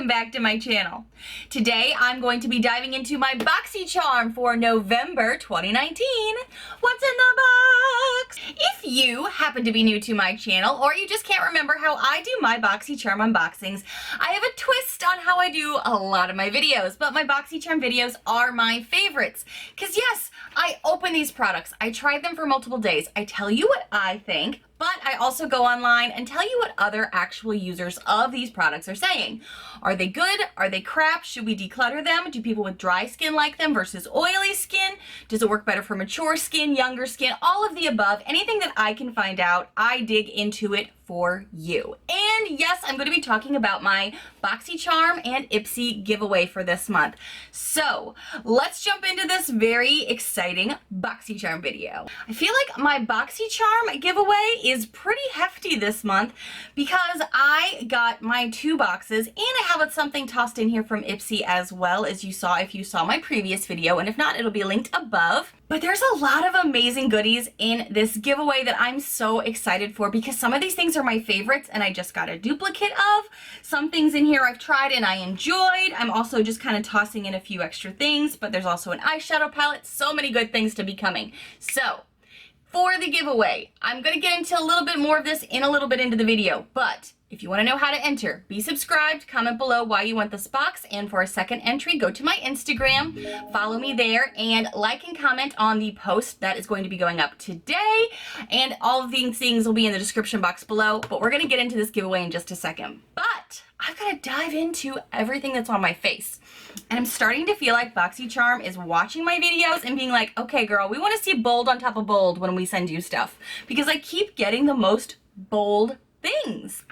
welcome back to my channel. Today I'm going to be diving into my Boxycharm for November 2019. What's in the box? If you happen to be new to my channel or you just can't remember how I do my Boxycharm unboxings, I have a twist on how I do a lot of my videos, but my Boxycharm videos are my favorites. Because yes, I open these products, I tried them for multiple days, I tell you what I think, but I also go online and tell you what other actual users of these products are saying. Are they good? Are they crap? Should we declutter them? Do people with dry skin like them versus oily skin? Does it work better for mature skin, younger skin? All of the above. Anything that I can find out, I dig into it for you. And yes, I'm going to be talking about my Boxycharm and Ipsy giveaway for this month. So let's jump into this very exciting Boxycharm video. I feel like my Boxycharm giveaway is pretty hefty this month because I got my 2 boxes and I have something tossed in here from Ipsy as well, as you saw if you saw my previous video, and if not, it'll be linked above. But there's a lot of amazing goodies in this giveaway that I'm so excited for because some of these things are my favorites and I just got a duplicate of. Some things in here I've tried and I enjoyed. I'm also just kind of tossing in a few extra things, but there's also an eyeshadow palette. So many good things to be coming. So for the giveaway, I'm going to get into a little bit more of this in a little bit into the video, but if you want to know how to enter, be subscribed, comment below why you want this box, and for a second entry, go to my Instagram, follow me there, and like and comment on the post that is going to be going up today, and all of these things will be in the description box below, but we're going to get into this giveaway in just a second. But I've got to dive into everything that's on my face, and I'm starting to feel like Boxycharm is watching my videos and being like, okay girl, we want to see bold on top of bold when we send you stuff, because I keep getting the most bold things.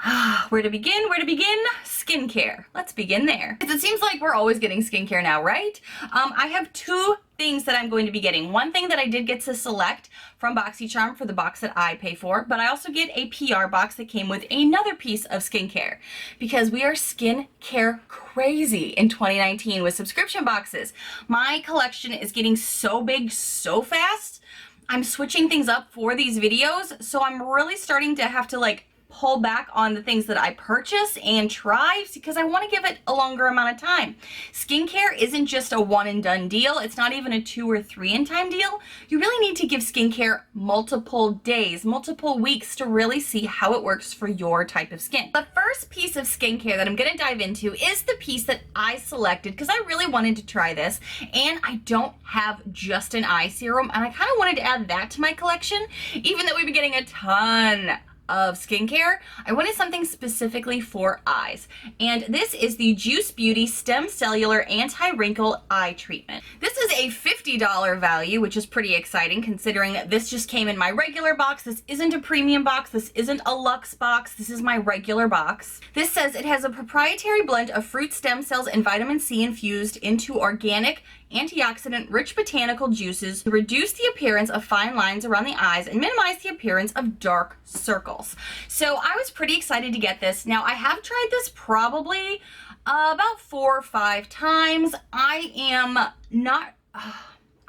Where to begin? Where to begin? Skincare. Let's begin there. Because it seems like we're always getting skincare now, right? I have 2 things that I'm going to be getting. One thing that I did get to select from Boxycharm for the box that I pay for, but I also get a PR box that came with another piece of skincare because we are skincare crazy in 2019 with subscription boxes. My collection is getting so big so fast. I'm switching things up for these videos, so I'm really starting to have to pull back on the things that I purchase and try because I want to give it a longer amount of time. Skincare isn't just a one and done deal. It's not even a 2 or 3 in time deal. You really need to give skincare multiple days, multiple weeks to really see how it works for your type of skin. The first piece of skincare that I'm going to dive into is the piece that I selected because I really wanted to try this, and I don't have just an eye serum, and I kind of wanted to add that to my collection. Even though we've been getting a ton of skincare, I wanted something specifically for eyes, and this is the Juice Beauty Stem Cellular Anti-Wrinkle Eye Treatment. This is a $50 value, which is pretty exciting considering this just came in my regular box. This isn't a premium box, this isn't a luxe box, this is my regular box. This says it has a proprietary blend of fruit stem cells and vitamin C infused into organic antioxidant-rich botanical juices to reduce the appearance of fine lines around the eyes and minimize the appearance of dark circles. So I was pretty excited to get this. Now I have tried this probably about 4 or 5 times. I am not...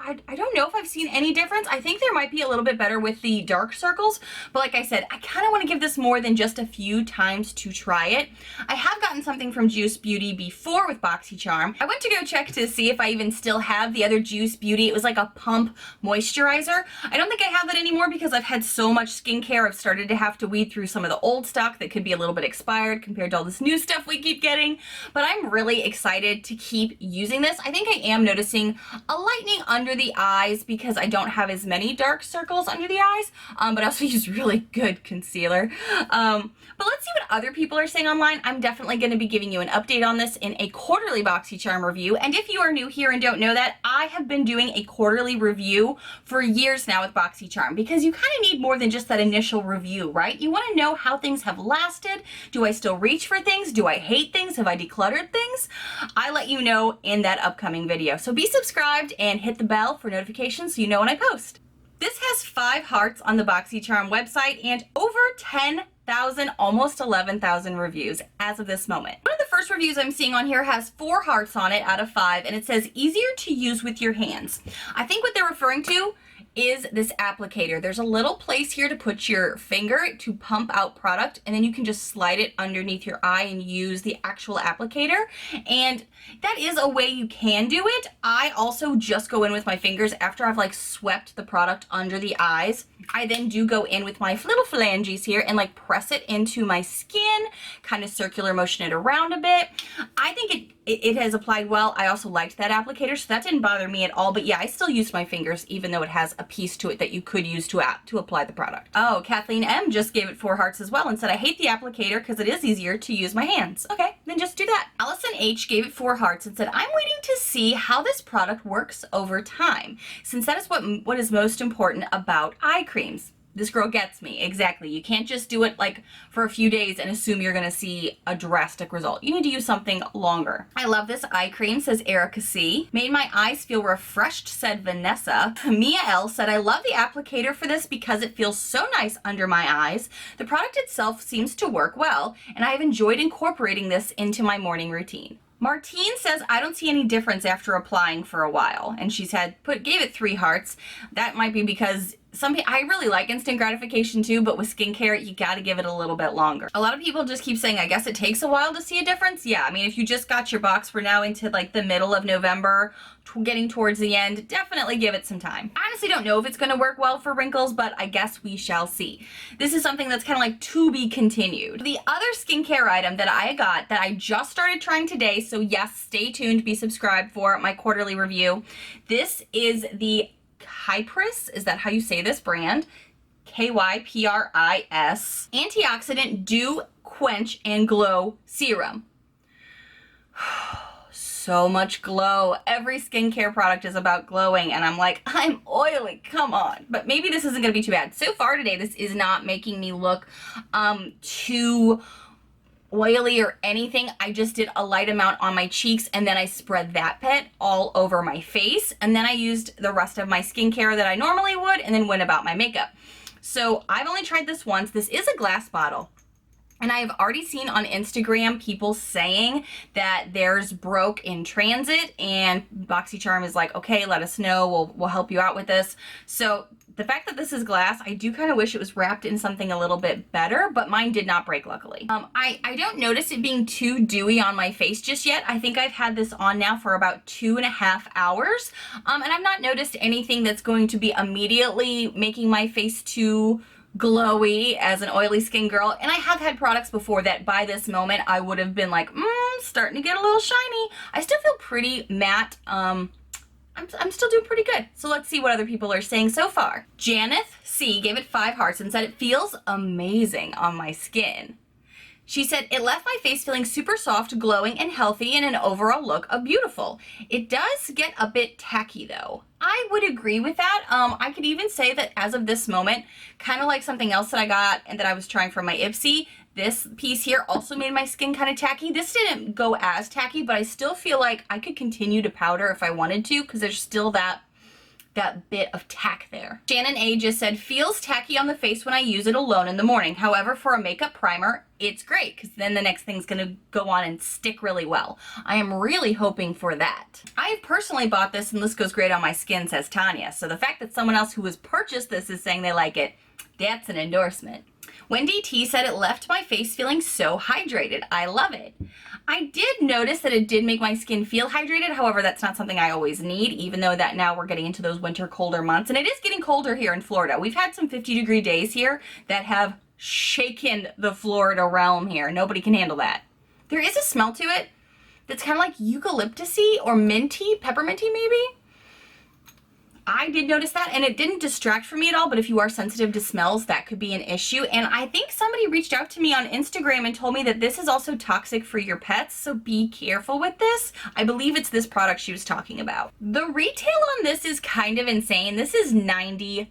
I don't know if I've seen any difference. I think there might be a little bit better with the dark circles, but like I said, I kind of want to give this more than just a few times to try it. I have gotten something from Juice Beauty before with Boxycharm. I went to go check to see if I even still have the other Juice Beauty. It was like a pump moisturizer. I don't think I have that anymore because I've had so much skincare. I've started to have to weed through some of the old stock that could be a little bit expired compared to all this new stuff we keep getting, but I'm really excited to keep using this. I think I am noticing a lightening under the eyes because I don't have as many dark circles under the eyes, but I also use really good concealer. But let's see what other people are saying online. I'm definitely going to be giving you an update on this in a quarterly Boxycharm review, and if you are new here and don't know that, I have been doing a quarterly review for years now with Boxycharm because you kind of need more than just that initial review, right? You want to know how things have lasted. Do I still reach for things? Do I hate things? Have I decluttered things? I let you know in that upcoming video. So be subscribed and hit the bell for notifications so you know when I post. This has 5 hearts on the Boxycharm website and over 10,000, almost 11,000 reviews as of this moment. One of the first reviews I'm seeing on here has 4 hearts on it out of 5, and it says easier to use with your hands. I think what they're referring to is this applicator. There's a little place here to put your finger to pump out product, and then you can just slide it underneath your eye and use the actual applicator. And that is a way you can do it. I also just go in with my fingers after I've like swept the product under the eyes. I then do go in with my little phalanges here and like press it into my skin, kind of circular motion it around a bit. I think it has applied well. I also liked that applicator, so that didn't bother me at all. But yeah, I still used my fingers, even though it has a piece to it that you could use to apply the product. Oh, Kathleen M just gave it 4 hearts as well and said, I hate the applicator because it is easier to use my hands. Okay, then just do that. Allison H gave it 4 hearts and said, I'm waiting to see how this product works over time, since that is what is most important about eye creams. This girl gets me. Exactly. You can't just do it like for a few days and assume you're going to see a drastic result. You need to use something longer. I love this eye cream, says Erica C. Made my eyes feel refreshed, said Vanessa. Mia L said, I love the applicator for this because it feels so nice under my eyes. The product itself seems to work well, and I have enjoyed incorporating this into my morning routine. Martine says, I don't see any difference after applying for a while. And she said, gave it 3 hearts. That might be because I really like instant gratification too, but with skincare, you gotta give it a little bit longer. A lot of people just keep saying, I guess it takes a while to see a difference. Yeah, I mean, if you just got your box, we're now into like the middle of November, getting towards the end, definitely give it some time. I honestly don't know if it's gonna work well for wrinkles, but I guess we shall see. This is something that's kind of like to be continued. The other skincare item that I got that I just started trying today, so yes, stay tuned, be subscribed for my quarterly review. This is the Kypris, is that how you say this brand? Kypris Antioxidant Dew Quench and Glow Serum. So much glow. Every skincare product is about glowing, and I'm like, I'm oily, come on. But maybe this isn't gonna be too bad. So far today, this is not making me look too oily or anything. I just did a light amount on my cheeks, and then I spread that bit all over my face, and then I used the rest of my skincare that I normally would, and then went about my makeup. So I've only tried this once. This is a glass bottle, and I have already seen on Instagram people saying that theirs broke in transit, and Boxycharm is like, okay, let us know, we'll help you out with this. So the fact that this is glass, I do kind of wish it was wrapped in something a little bit better, but mine did not break, luckily. I don't notice it being too dewy on my face just yet. I think I've had this on now for about 2.5 hours, and I've not noticed anything that's going to be immediately making my face too glowy as an oily skin girl. And I have had products before that by this moment I would have been like, starting to get a little shiny. I still feel pretty matte. I'm still doing pretty good. So let's see what other people are saying so far. Janeth C gave it 5 hearts and said it feels amazing on my skin. She said, it left my face feeling super soft, glowing, and healthy, and an overall look of beautiful. It does get a bit tacky though. I would agree with that. I could even say that as of this moment, kind of like something else that I got and that I was trying for my Ipsy, this piece here also made my skin kind of tacky. This didn't go as tacky, but I still feel like I could continue to powder if I wanted to, because there's still that bit of tack there. Shannon A just said, feels tacky on the face when I use it alone in the morning. However, for a makeup primer, it's great, because then the next thing's gonna go on and stick really well. I am really hoping for that. I have personally bought this, and this goes great on my skin, says Tanya. So the fact that someone else who has purchased this is saying they like it, that's an endorsement. Wendy T said it left my face feeling so hydrated. I love it. I did notice that it did make my skin feel hydrated. However, that's not something I always need, even though that now we're getting into those winter colder months. And it is getting colder here in Florida. We've had some 50-degree days here that have shaken the Florida realm here. Nobody can handle that. There is a smell to it that's kind of like eucalyptusy or minty, pepperminty maybe. I did notice that, and it didn't distract from me at all, but if you are sensitive to smells, that could be an issue. And I think somebody reached out to me on Instagram and told me that this is also toxic for your pets, so be careful with this. I believe it's this product she was talking about. The retail on this is kind of insane. This is $90.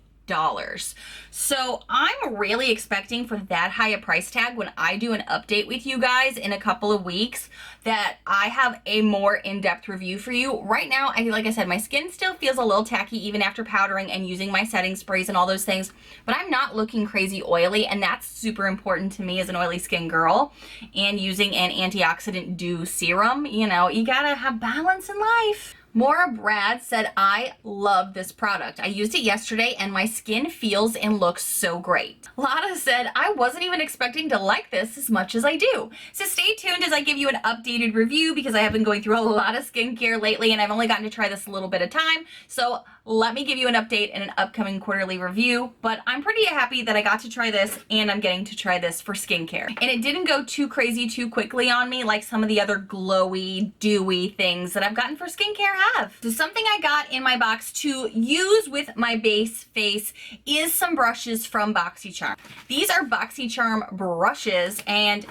So I'm really expecting for that high a price tag when I do an update with you guys in a couple of weeks that I have a more in-depth review for you. Right now, like I said, my skin still feels a little tacky even after powdering and using my setting sprays and all those things, but I'm not looking crazy oily, and that's super important to me as an oily skin girl. And using an antioxidant dew serum, you know, you gotta have balance in life. Maura Brad said, I love this product. I used it yesterday and my skin feels and looks so great. Lana said, I wasn't even expecting to like this as much as I do. So stay tuned as I give you an updated review because I have been going through a lot of skincare lately and I've only gotten to try this a little bit of time. So let me give you an update and an upcoming quarterly review, but I'm pretty happy that I got to try this and I'm getting to try this for skincare. And it didn't go too crazy too quickly on me like some of the other glowy, dewy things that I've gotten for skincare have. So something I got in my box to use with my base face is some brushes from Boxycharm. These are Boxycharm brushes, and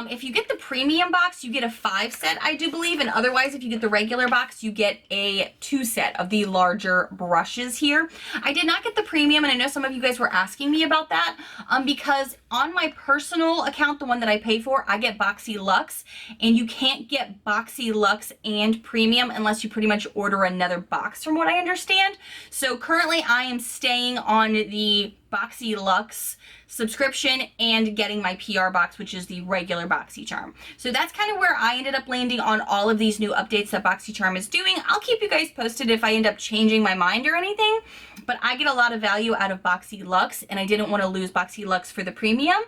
if you get the premium box, you get a 5 set, I do believe, and otherwise if you get the regular box, you get a 2 set of the larger brushes here. I did not get the premium, and I know some of you guys were asking me about that because on my personal account, the one that I pay for, I get Boxy Luxe, and you can't get Boxy Luxe and premium unless you pretty much order another box from what I understand. So currently I am staying on the Boxy Luxe subscription and getting my PR box, which is the regular Boxycharm. So that's kind of where I ended up landing on all of these new updates that Boxycharm is doing. I'll keep you guys posted if I end up changing my mind or anything, but I get a lot of value out of Boxy Luxe and I didn't want to lose Boxy Luxe for the premium.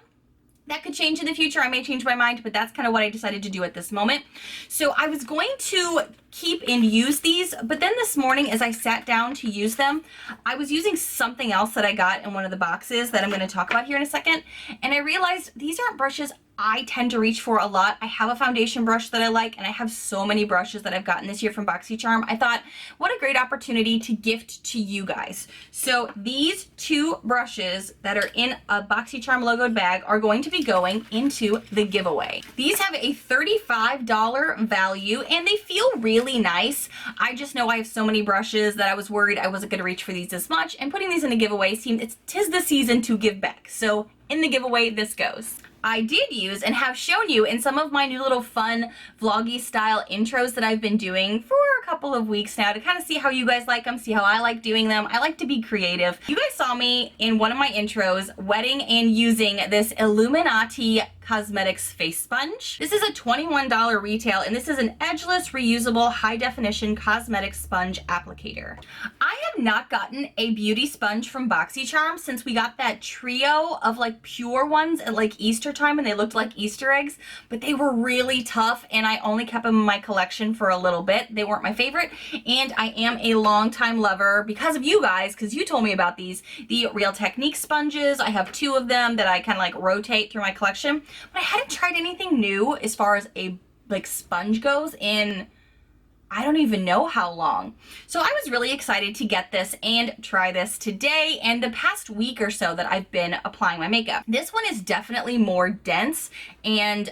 That could change in the future. I may change my mind, but that's kind of what I decided to do at this moment. So I was going to keep and use these, but then this morning as I sat down to use them, I was using something else that I got in one of the boxes that I'm going to talk about here in a second, and I realized these aren't brushes I tend to reach for a lot. I have a foundation brush that I like, and I have so many brushes that I've gotten this year from Boxycharm. I thought, what a great opportunity to gift to you guys. So these 2 brushes that are in a Boxycharm logoed bag are going to be going into the giveaway. These have a $35 value, and they feel really nice. I just know I have so many brushes that I was worried I wasn't going to reach for these as much, and putting these in a giveaway seemed, 'tis the season to give back. So in the giveaway, this goes. I did use and have shown you in some of my new little fun vloggy style intros that I've been doing for a couple of weeks now to kind of see how you guys like them, see how I like doing them. I like to be creative. You guys saw me in one of my intros wetting and using this Illuminati Cosmetics face sponge. This is a $21 retail, and this is an edgeless, reusable, high-definition cosmetic sponge applicator. I have not gotten a beauty sponge from Boxycharm since we got that trio of like pure ones at like Easter time, and they looked like Easter eggs, but they were really tough, and I only kept them in my collection for a little bit. They weren't my favorite, and I am a longtime lover because of you guys, because you told me about these, the Real Technique sponges. I have 2 of them that I kind of like rotate through my collection. But I hadn't tried anything new as far as a like sponge goes in I don't even know how long. So I was really excited to get this and try this today and the past week or so that I've been applying my makeup. This one is definitely more dense and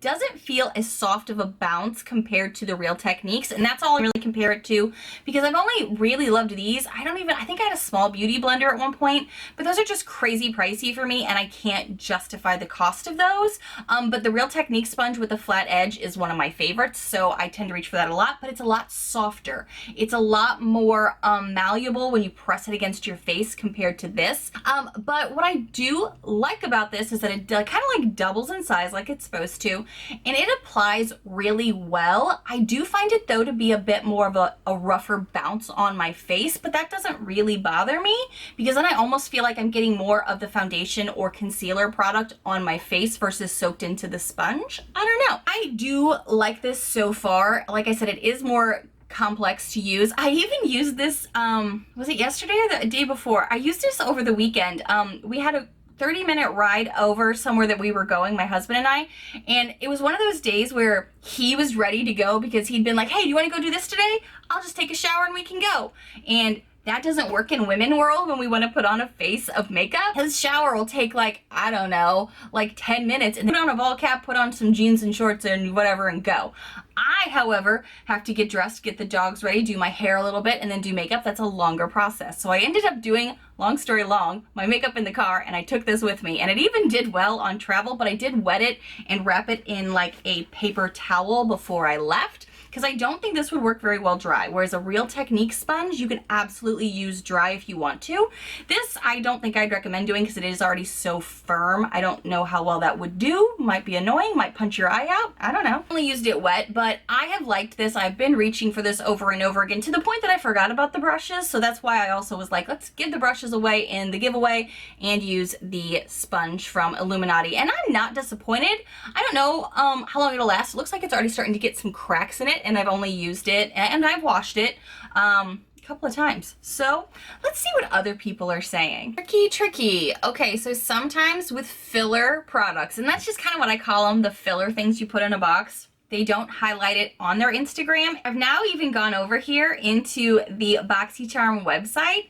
doesn't feel as soft of a bounce compared to the Real Techniques, and that's all I really compare it to because I've only really loved these. I think I had a small beauty blender at one point, but those are just crazy pricey for me and I can't justify the cost of those. But the Real Technique sponge with the flat edge is one of my favorites, so I tend to reach for that a lot. But it's a lot softer. It's a lot more malleable when you press it against your face compared to this. But what I do like about this is that it kind of like doubles in size like it's supposed to, and it applies really well. I do find it though to be a bit more of a rougher bounce on my face, but that doesn't really bother me because then I almost feel like I'm getting more of the foundation or concealer product on my face versus soaked into the sponge. I don't know. I do like this so far. Like I said, it is more complex to use. I even used this, was it yesterday or the day before? I used this over the weekend. We had a 30-minute ride over somewhere that we were going, my husband and I, and it was one of those days where he was ready to go because he'd been like, hey, do you want to go do this today? I'll just take a shower and we can go. And that doesn't work in women world when we want to put on a face of makeup. His shower will take like, I don't know, like 10 minutes and then put on a ball cap, put on some jeans and shorts and whatever and go. I, however, have to get dressed, get the dogs ready, do my hair a little bit, and then do makeup. That's a longer process. So I ended up doing, long story long, my makeup in the car, and I took this with me. And it even did well on travel, but I did wet it and wrap it in like a paper towel before I left. because I don't think this would work very well dry, whereas a Real Technique sponge you can absolutely use dry if you want to. This I don't think I'd recommend doing because it is already so firm. I don't know how well that would do. Might be annoying, might punch your eye out. I don't know. I only used it wet, but I have liked this. I've been reaching for this over and over again to the point that I forgot about the brushes. So that's why I also was like, let's give the brushes away in the giveaway and use the sponge from Illuminati. And I'm not disappointed. I don't know how long it'll last. It looks like it's already starting to get some cracks in it, and I've only used it and I've washed it a couple of times. So let's see what other people are saying. Tricky. Okay, so sometimes with filler products, and that's just kind of what I call them, the filler things you put in a box, they don't highlight it on their Instagram. I've now even gone over here into the Boxycharm website,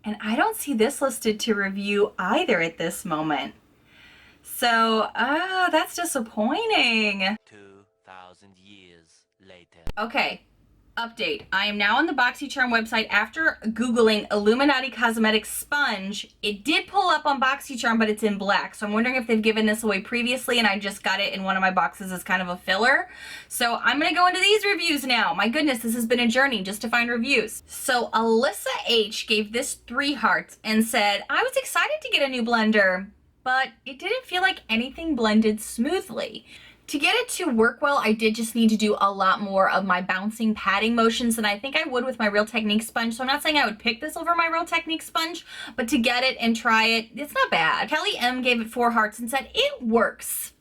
and I don't see this listed to review either at this moment. So, that's disappointing. 2,000 years later. Okay, update. I am now on the Boxycharm website. After Googling Illuminati Cosmetics Sponge, it did pull up on Boxycharm, but it's in black. So I'm wondering if they've given this away previously and I just got it in one of my boxes as kind of a filler. So I'm gonna go into these reviews now. My goodness, this has been a journey just to find reviews. So Alyssa H gave this 3 hearts and said, I was excited to get a new blender, but it didn't feel like anything blended smoothly. To get it to work well, I did just need to do a lot more of my bouncing patting motions than I think I would with my Real Technique sponge. So I'm not saying I would pick this over my Real Technique sponge, but to get it and try it, it's not bad. Kelly M gave it 4 hearts and said, it works.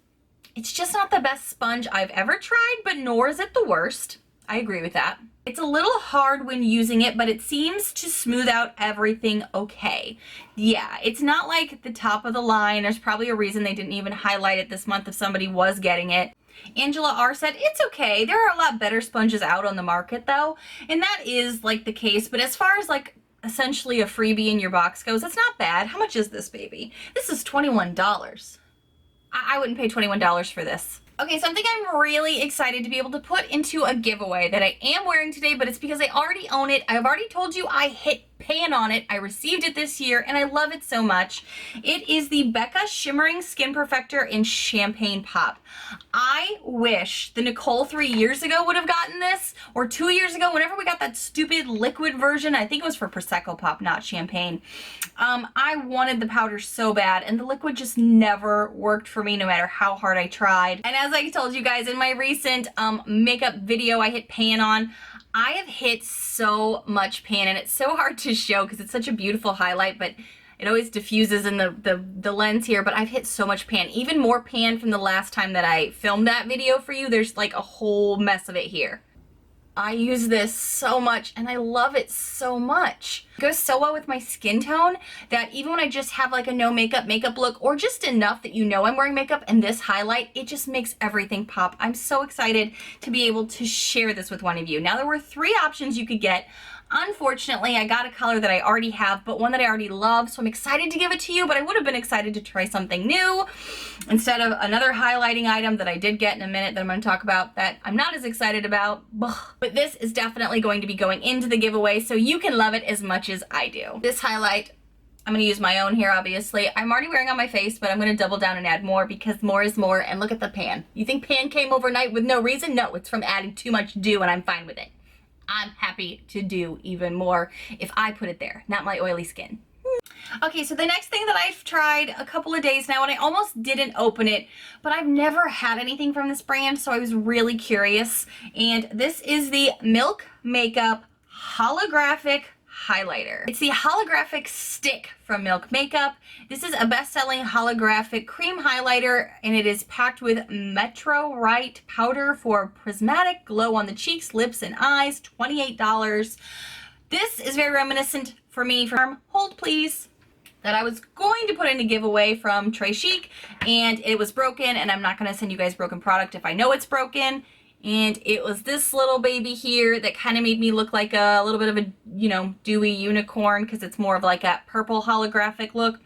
It's just not the best sponge I've ever tried, but nor is it the worst. I agree with that. It's a little hard when using it, but it seems to smooth out everything okay. Yeah, it's not like the top of the line. There's probably a reason they didn't even highlight it this month if somebody was getting it. Angela R said, it's okay. There are a lot better sponges out on the market though. And that is like the case. But as far as like essentially a freebie in your box goes, it's not bad. How much is this baby? This is $21. I wouldn't pay $21 for this. Okay, something I'm really excited to be able to put into a giveaway that I am wearing today, but it's because I already own it. I've already told you I hit pan on it. I received it this year and I love it so much. It is the Becca Shimmering Skin Perfector in Champagne Pop. I wish the Nichole 3 years ago would have gotten this, or 2 years ago, whenever we got that stupid liquid version. I think it was for Prosecco Pop, not champagne. I wanted the powder so bad, and the liquid just never worked for me no matter how hard I tried. And as I told you guys in my recent makeup video I hit pan on, I have hit so much pan, and it's so hard to show because it's such a beautiful highlight, but it always diffuses in the lens here. But I've hit so much pan, even more pan from the last time that I filmed that video for you. There's like a whole mess of it here. I use this so much and I love it so much. It goes so well with my skin tone that even when I just have like a no makeup look, or just enough that you know I'm wearing makeup, and this highlight, it just makes everything pop. I'm so excited to be able to share this with one of you. Now, there were 3 options you could get. Unfortunately, I got a color that I already have, but one that I already love, so I'm excited to give it to you, but I would have been excited to try something new instead of another highlighting item that I did get in a minute that I'm going to talk about that I'm not as excited about. But this is definitely going to be going into the giveaway, so you can love it as much as I do. This highlight, I'm going to use my own here, obviously. I'm already wearing on my face, but I'm going to double down and add more because more is more. And look at the pan. You think pan came overnight with no reason? No, it's from adding too much dew, and I'm fine with it. I'm happy to do even more if I put it there, not my oily skin. Okay, so the next thing that I've tried a couple of days now, and I almost didn't open it, but I've never had anything from this brand, so I was really curious. And this is the Milk Makeup Holographic Highlighter. It's the holographic stick from Milk Makeup. This is a best-selling holographic cream highlighter, and it is packed with Metro Right powder for prismatic glow on the cheeks, lips, and eyes. $28. This is very reminiscent for me from Hold Please that I was going to put in a giveaway from Trey Chic, and it was broken, and I'm not going to send you guys broken product if I know it's broken. And it was this little baby here that kind of made me look like a little bit of a, you know, dewy unicorn, because it's more of like a purple holographic look.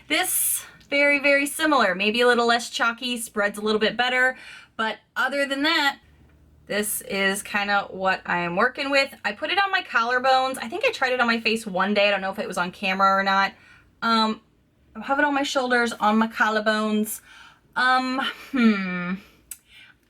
This, very, very similar. Maybe a little less chalky, spreads a little bit better. But other than that, this is kind of what I am working with. I put it on my collarbones. I think I tried it on my face one day. I don't know if it was on camera or not. I have it on my shoulders, on my collarbones.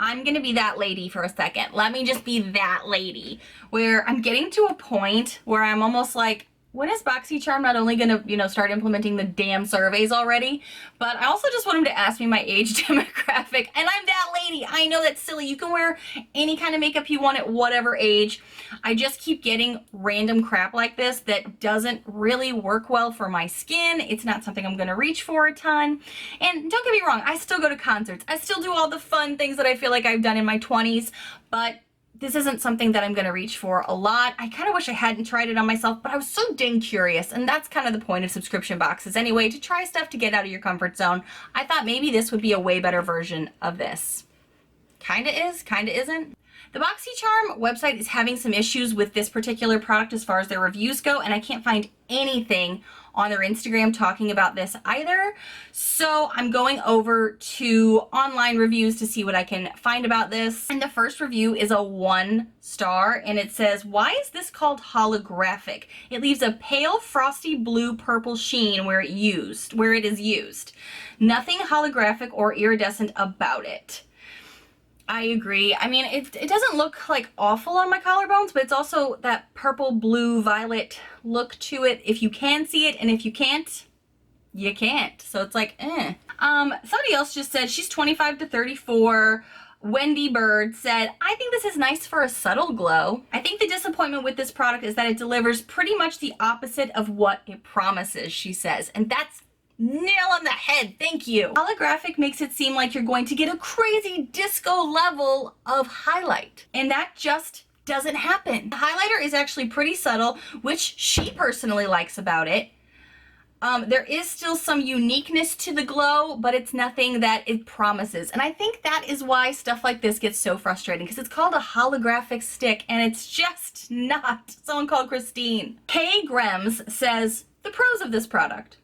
I'm gonna be that lady for a second. Let me just be that lady where I'm getting to a point where I'm almost like, when is BoxyCharm not only gonna, start implementing the damn surveys already, but I also just want them to ask me my age demographic, and I'm that lady. I know that's silly. You can wear any kind of makeup you want at whatever age. I just keep getting random crap like this that doesn't really work well for my skin. It's not something I'm gonna reach for a ton. And don't get me wrong, I still go to concerts. I still do all the fun things that I feel like I've done in my 20s, but this isn't something that I'm gonna reach for a lot. I kind of wish I hadn't tried it on myself, but I was so dang curious, and that's kind of the point of subscription boxes anyway, to try stuff to get out of your comfort zone. I thought maybe this would be a way better version of this. Kinda is, kinda isn't. The BoxyCharm website is having some issues with this particular product as far as their reviews go, and I can't find anything on their Instagram talking about this either. So I'm going over to online reviews to see what I can find about this. And the first review is a 1 star, and it says, "Why is this called holographic? It leaves a pale frosty blue purple sheen where it is used. Nothing holographic or iridescent about it." I agree. I mean, it doesn't look like awful on my collarbones, but it's also that purple, blue, violet look to it if you can see it, and if you can't, you can't. So it's like, eh. Somebody else just said she's 25 to 34. Wendy Bird said, "I think this is nice for a subtle glow. I think the disappointment with this product is that it delivers pretty much the opposite of what it promises," she says. And that's nail on the head, thank you. Holographic makes it seem like you're going to get a crazy disco level of highlight, and that just doesn't happen. The highlighter is actually pretty subtle, which she personally likes about it. There is still some uniqueness to the glow, but it's nothing that it promises. And I think that is why stuff like this gets so frustrating, because it's called a holographic stick, and it's just not. Someone called Christine. Kay Grems says, "The pros of this product.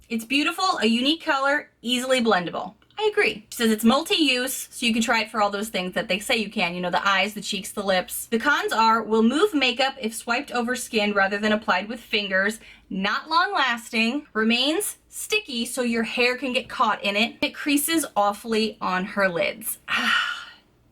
It's beautiful, a unique color, easily blendable." I agree. She says it's multi-use, so you can try it for all those things that they say you can. The eyes, the cheeks, the lips. The cons are, will move makeup if swiped over skin rather than applied with fingers. Not long lasting. Remains sticky so your hair can get caught in it. It creases awfully on her lids.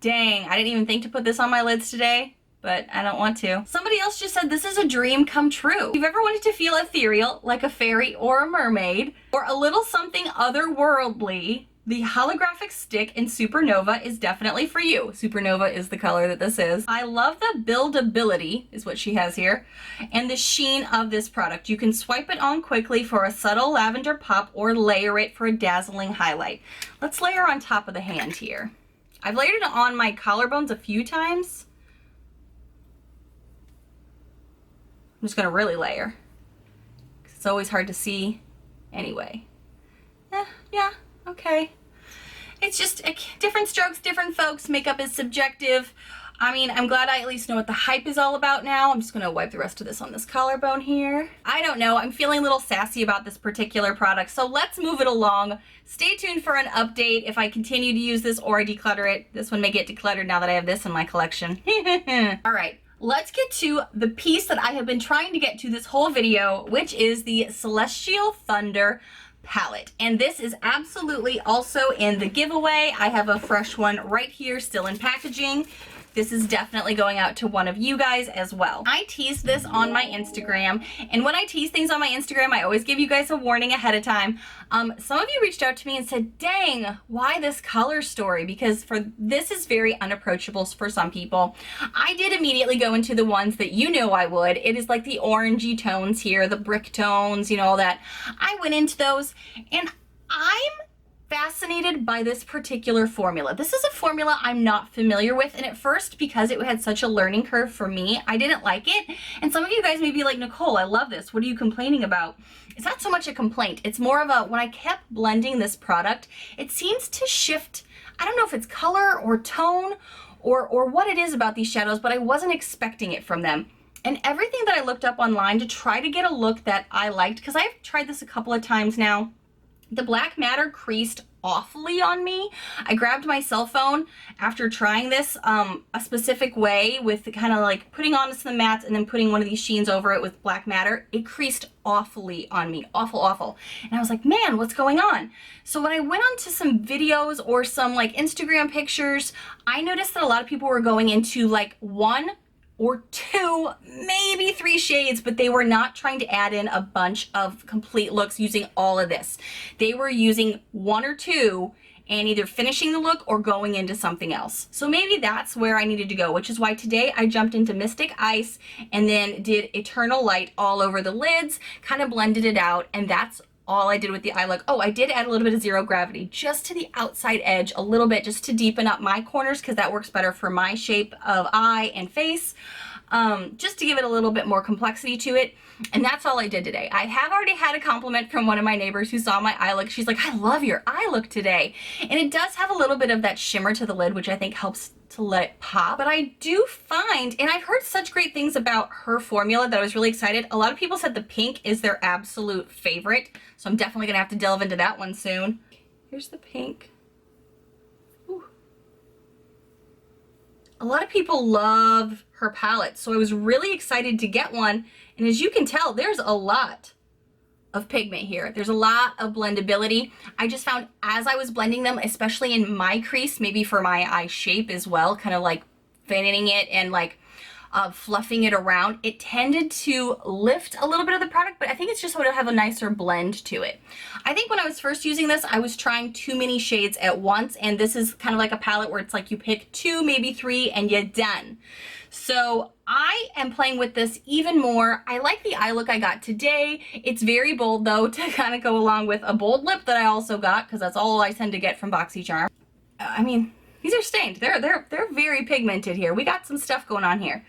Dang, I didn't even think to put this on my lids today, but I don't want to. Somebody else just said this is a dream come true. If you've ever wanted to feel ethereal, like a fairy or a mermaid, or a little something otherworldly, the holographic stick in Supernova is definitely for you. Supernova is the color that this is. I love the buildability, is what she has here, and the sheen of this product. You can swipe it on quickly for a subtle lavender pop or layer it for a dazzling highlight. Let's layer on top of the hand here. I've layered it on my collarbones a few times. I'm just gonna really layer. It's always hard to see anyway. Yeah, okay. It's just different strokes, different folks. Makeup is subjective. I mean, I'm glad I at least know what the hype is all about now. I'm just gonna wipe the rest of this on this collarbone here. I don't know, I'm feeling a little sassy about this particular product, so let's move it along. Stay tuned for an update if I continue to use this or I declutter it. This one may get decluttered now that I have this in my collection. All right. Let's get to the piece that I have been trying to get to this whole video, which is the Celestial Thunder palette. And this is absolutely also in the giveaway. I have a fresh one right here, still in packaging. This is definitely going out to one of you guys as well. I teased this on my Instagram, and when I tease things on my Instagram, I always give you guys a warning ahead of time. Some of you reached out to me and said, "Dang, why this color story?" Because this is very unapproachable for some people. I did immediately go into the ones that you know I would. It is like the orangey tones here, the brick tones, all that. I went into those, and I'm fascinated by this particular formula. This is a formula I'm not familiar with, and at first, because it had such a learning curve for me, I didn't like it. And some of you guys may be like, "Nichole, I love this. What are you complaining about?" It's not so much a complaint. It's more of a, when I kept blending this product, it seems to shift. I don't know if it's color or tone or what it is about these shadows, but I wasn't expecting it from them. And everything that I looked up online to try to get a look that I liked, because I've tried this a couple of times now, the black matter creased awfully on me. I grabbed my cell phone after trying this a specific way with kind of like putting on some mattes and then putting one of these sheens over it with black matter. It creased awfully on me, awful. And I was like, man, what's going on? So when I went on to some videos or some like Instagram pictures, I noticed that a lot of people were going into like 1 or 2, maybe 3 shades, but they were not trying to add in a bunch of complete looks using all of this. They were using 1 or 2 and either finishing the look or going into something else. So maybe that's where I needed to go, which is why today I jumped into Mystic Ice and then did Eternal Light all over the lids, kind of blended it out, and that's all I did with the eye look. Oh, I did add a little bit of Zero Gravity just to the outside edge a little bit, just to deepen up my corners, because that works better for my shape of eye and face, just to give it a little bit more complexity to it. And that's all I did today. I have already had a compliment from one of my neighbors who saw my eye look. She's like, I love your eye look today. And it does have a little bit of that shimmer to the lid, which I think helps to let it pop. But I do find, and I've heard such great things about her formula that I was really excited. A lot of people said the pink is their absolute favorite. So I'm definitely gonna have to delve into that one soon. Here's the pink. Ooh. A lot of people love her palette, so I was really excited to get one. And as you can tell, there's a lot of pigment here. There's a lot of blendability. I just found as I was blending them, especially in my crease, maybe for my eye shape as well, kind of like fanning it and like fluffing it around, it tended to lift a little bit of the product, but I think it's just going to have a nicer blend to it. I think when I was first using this, I was trying too many shades at once, and this is kind of like a palette where it's like you pick 2, maybe 3, and you're done. So I am playing with this even more. I like the eye look I got today. It's very bold though, to kind of go along with a bold lip that I also got, because that's all I tend to get from Boxycharm. I mean, these are stained. They're very pigmented here. We got some stuff going on here.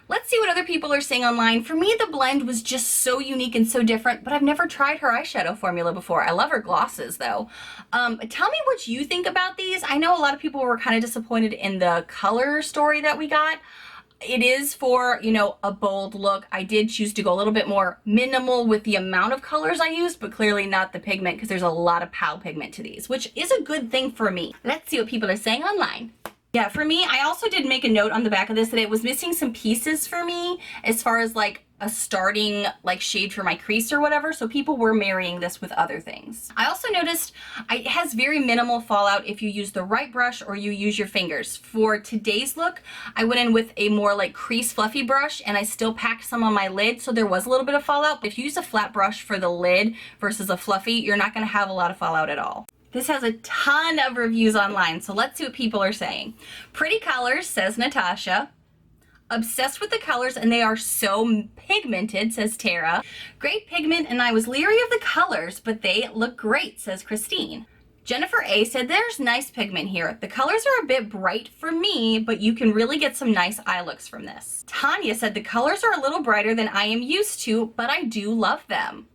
Let's see what other people are saying online. For me, the blend was just so unique and so different, but I've never tried her eyeshadow formula before. I love her glosses though. Tell me what you think about these. I know a lot of people were kind of disappointed in the color story that we got. It is for, you know, a bold look. I did choose to go a little bit more minimal with the amount of colors I used, but clearly not the pigment, because there's a lot of POW pigment to these, which is a good thing for me. Let's see what people are saying online. Yeah, for me, I also did make a note on the back of this that it was missing some pieces for me as far as like a starting like shade for my crease or whatever, so people were marrying this with other things. I also noticed it has very minimal fallout if you use the right brush or you use your fingers. For today's look, I went in with a more like crease fluffy brush, and I still packed some on my lid, so there was a little bit of fallout. But if you use a flat brush for the lid versus a fluffy, you're not going to have a lot of fallout at all. This has a ton of reviews online, so let's see what people are saying. Pretty colors, says Natasha. Obsessed with the colors, and they are so pigmented, says Tara. Great pigment, and I was leery of the colors, but they look great, says Christine. Jennifer A said, there's nice pigment here. The colors are a bit bright for me, but you can really get some nice eye looks from this. Tanya said, the colors are a little brighter than I am used to, but I do love them.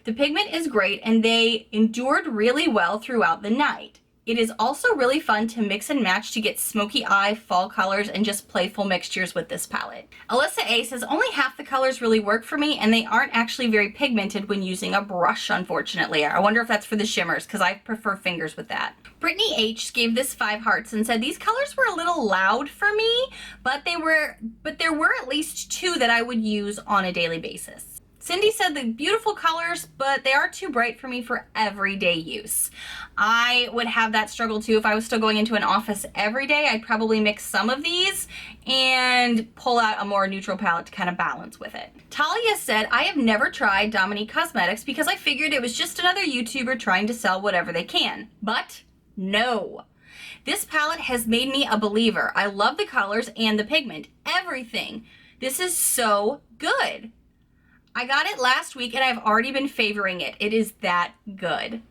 The pigment is great, and they endured really well throughout the night. It is also really fun to mix and match to get smoky eye, fall colors, and just playful mixtures with this palette. Alyssa A says, only half the colors really work for me, and they aren't actually very pigmented when using a brush, unfortunately. I wonder if that's for the shimmers, because I prefer fingers with that. Brittany H gave this 5 hearts and said, these colors were a little loud for me, but there were at least 2 that I would use on a daily basis. Cindy said the beautiful colors, but they are too bright for me for everyday use. I would have that struggle too if I was still going into an office every day. I'd probably mix some of these and pull out a more neutral palette to kind of balance with it. Talia said, I have never tried Dominique Cosmetics because I figured it was just another YouTuber trying to sell whatever they can. But no. This palette has made me a believer. I love the colors and the pigment, everything. This is so good. I got it last week and I've already been favoring it. It is that good.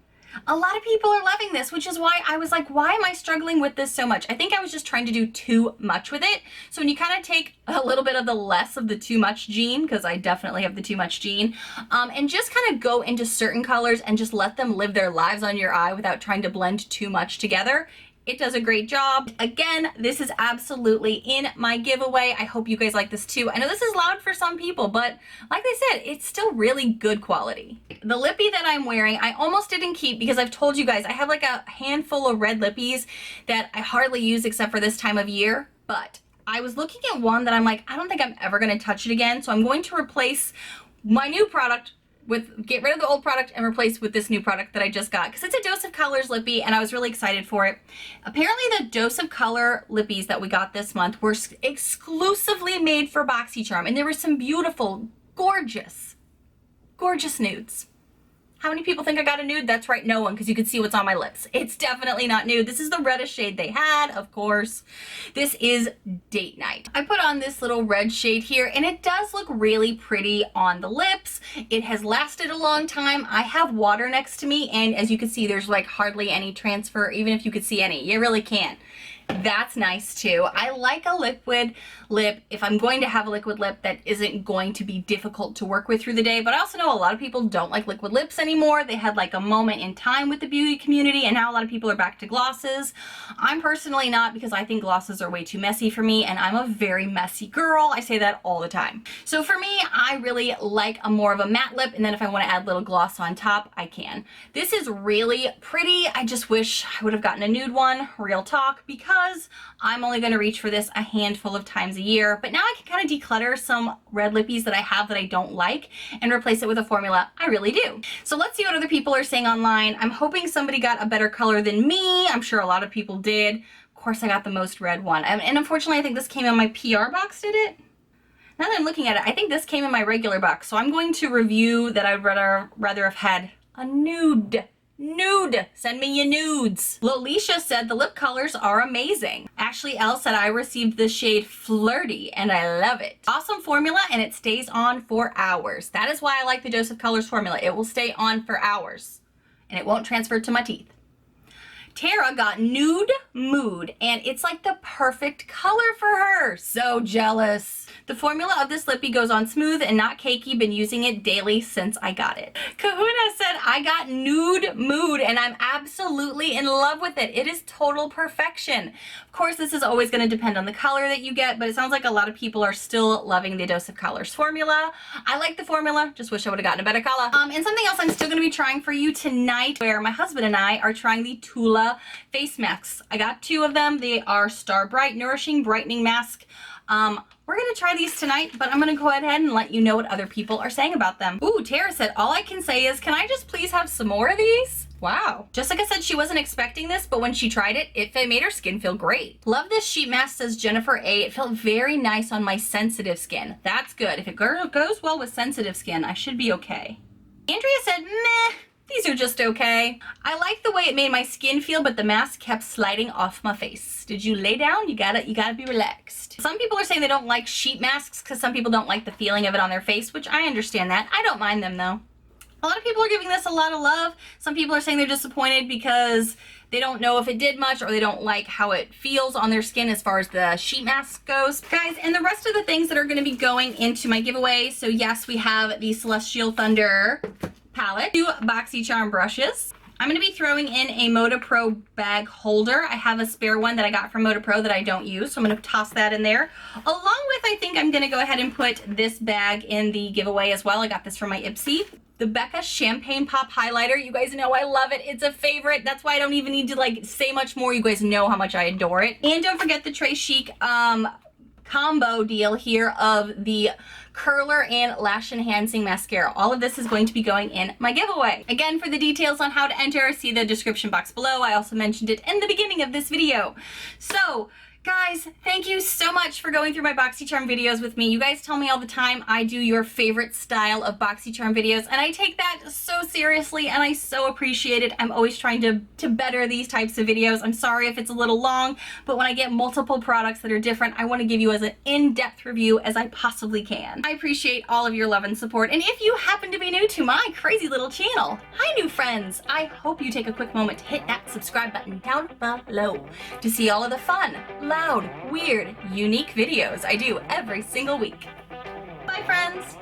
A lot of people are loving this, which is why I was like, why am I struggling with this so much? I think I was just trying to do too much with it. So when you kind of take a little bit of the less of the too much gene, because I definitely have the too much gene, and just kind of go into certain colors and just let them live their lives on your eye without trying to blend too much together, It does a great job. Again, this is absolutely in my giveaway. I hope you guys like this too. I know this is loud for some people, but like I said, it's still really good quality. The lippy that I'm wearing, I almost didn't keep because I've told you guys, I have like a handful of red lippies that I hardly use except for this time of year, but I was looking at one that I'm like, I don't think I'm ever going to touch it again. So I'm going to replace my new product get rid of the old product and replace with this new product that I just got, because it's a Dose of Colors lippy and I was really excited for it. Apparently the Dose of Color lippies that we got this month were exclusively made for Boxycharm, and there were some beautiful, gorgeous nudes. How many people think I got a nude? That's right, no one, because you can see what's on my lips. It's definitely not nude. This is the reddest shade they had, of course. This is Date Night. I put on this little red shade here, and it does look really pretty on the lips. It has lasted a long time. I have water next to me, and as you can see, there's like hardly any transfer, even if you could see any. You really can't. That's nice too. I like a liquid lip if I'm going to have a liquid lip that isn't going to be difficult to work with through the day. But I also know a lot of people don't like liquid lips anymore. They had like a moment in time with the beauty community, and now a lot of people are back to glosses. I'm personally not, because I think glosses are way too messy for me, and I'm a very messy girl. I say that all the time. So for me, I really like a more of a matte lip, and then if I want to add a little gloss on top, I can. This is really pretty. I just wish I would have gotten a nude one, real talk, because I'm only going to reach for this a handful of times a year. But now I can kind of declutter some red lippies that I have that I don't like and replace it with a formula I really do. So let's see what other people are saying online. I'm hoping somebody got a better color than me. I'm sure a lot of people did. Of course, I got the most red one. And unfortunately, I think this came in my PR box, did it? Now that I'm looking at it, I think this came in my regular box. So I'm going to review that I'd rather have had a nude. Send me your nudes. Lolisha said the lip colors are amazing. Ashley L said I received the shade Flirty and I love it. Awesome formula, and it stays on for hours. That is why I like the Dose of Colors formula. It will stay on for hours and it won't transfer to my teeth. Tara got Nude Mood, and it's like the perfect color for her. So jealous. The formula of this lippy goes on smooth and not cakey. Been using it daily since I got it. Kahuna said I got Nude Mood and I'm absolutely in love with it. It is total perfection. Of course, this is always going to depend on the color that you get, but it sounds like a lot of people are still loving the Dose of Colors formula. I like the formula, just wish I would have gotten a better color. And something else I'm still going to be trying for you tonight, where my husband and I are trying the Tula face masks. I got 2 of them. They are Star Bright Nourishing Brightening Mask. We're going to try these tonight, but I'm going to go ahead and let you know what other people are saying about them. Ooh, Tara said, all I can say is, can I just please have some more of these? Wow. Jessica said she wasn't expecting this, but when she tried it, it made her skin feel great. Love this sheet mask, says Jennifer A. It felt very nice on my sensitive skin. That's good. If it goes well with sensitive skin, I should be okay. Andrea said, meh. These are just okay. I like the way it made my skin feel, but the mask kept sliding off my face. Did you lay down? You gotta be relaxed. Some people are saying they don't like sheet masks because some people don't like the feeling of it on their face, which I understand that. I don't mind them though. A lot of people are giving this a lot of love. Some people are saying they're disappointed because they don't know if it did much, or they don't like how it feels on their skin as far as the sheet mask goes. Guys, and the rest of the things that are gonna be going into my giveaway. So yes, we have the Celestial Thunder palette, 2 Boxycharm brushes. I'm going to be throwing in a Moda Pro bag holder. I have a spare one that I got from Moda Pro that I don't use, so I'm going to toss that in there. Along with, I think I'm going to go ahead and put this bag in the giveaway as well. I got this from my Ipsy. The Becca Champagne Pop Highlighter. You guys know I love it. It's a favorite. That's why I don't even need to like say much more. You guys know how much I adore it. And don't forget the Très Chic combo deal here of the curler and lash enhancing mascara. All of this is going to be going in my giveaway. Again, for the details on how to enter, see the description box below. I also mentioned it in the beginning of this video. So guys, thank you so much for going through my Boxycharm videos with me. You guys tell me all the time I do your favorite style of Boxycharm videos, and I take that so seriously and I so appreciate it. I'm always trying to better these types of videos. I'm sorry if it's a little long, but when I get multiple products that are different, I want to give you as an in-depth review as I possibly can. I appreciate all of your love and support, and if you happen to be new to my crazy little channel, hi new friends, I hope you take a quick moment to hit that subscribe button down below to see all of the fun, loud, weird, unique videos I do every single week. Bye friends!